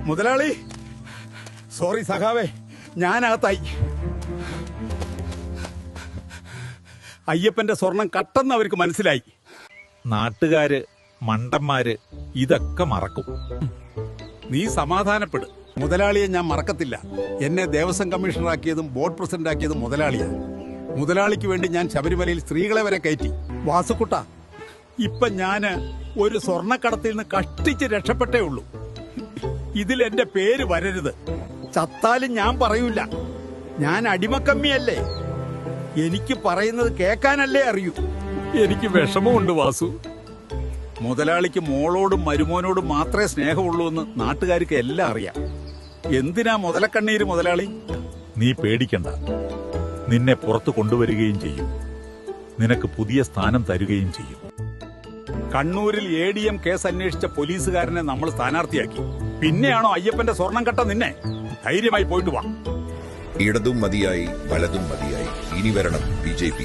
മുതലാളി, സോറി സഖാവേ, ഞാനകത്തായി. അയ്യപ്പന്റെ സ്വർണം കട്ടെന്ന് അവർക്ക് മനസ്സിലായി. നാട്ടുകാര് മണ്ടന്മാര് ഇതൊക്കെ മറക്കും. നീ സമാധാനപ്പെടും. മുതലാളിയെ ഞാൻ മറക്കത്തില്ല. എന്നെ ദേവസ്വം കമ്മീഷണറാക്കിയതും ബോർഡ് പ്രസിഡന്റാക്കിയതും മുതലാളിയാണ്. മുതലാളിക്ക് വേണ്ടി ഞാൻ ശബരിമലയിൽ സ്ത്രീകളെ വരെ കയറ്റി. വാസുക്കുട്ട, ഇപ്പൊ ഞാന് ഒരു സ്വർണ്ണക്കടത്തിൽ നിന്ന് കഷ്ടിച്ച് രക്ഷപ്പെട്ടേ ഉള്ളൂ. ഇതിൽ എന്റെ പേര് വരരുത്. ചത്താലും ഞാൻ പറയൂല. ഞാൻ അടിമക്കമ്മിയല്ലേ. എനിക്ക് പറയുന്നത് കേൾക്കാനല്ലേ അറിയൂ. എനിക്ക് വിഷമമുണ്ട് വാസു. മുതലാളിക്ക് മോളോടും മരുമോനോടും മാത്രമേ സ്നേഹമുള്ളൂ എന്ന് നാട്ടുകാർക്ക് എല്ലാം അറിയാം. എന്തിനാ മുതലക്കണ്ണീര് മുതലാളി? നീ പേടിക്കണ്ട, നിന്നെ പുറത്തു കൊണ്ടുവരികയും ചെയ്യും. നിനക്ക് പുതിയ സ്ഥാനം തരുകയും ചെയ്യും. കണ്ണൂരിൽ ADM കേസ് അന്വേഷിച്ച പോലീസുകാരനെ നമ്മൾ സ്ഥാനാർത്ഥിയാക്കി. പിന്നെയാണോ അയ്യപ്പന്റെ സ്വർണം കട്ട നിന്നെ? ധൈര്യമായി പോയിട്ട് വാ. ഇടതും മതിയായി, വലതും മതിയായി. ഇനി വരണം BJP.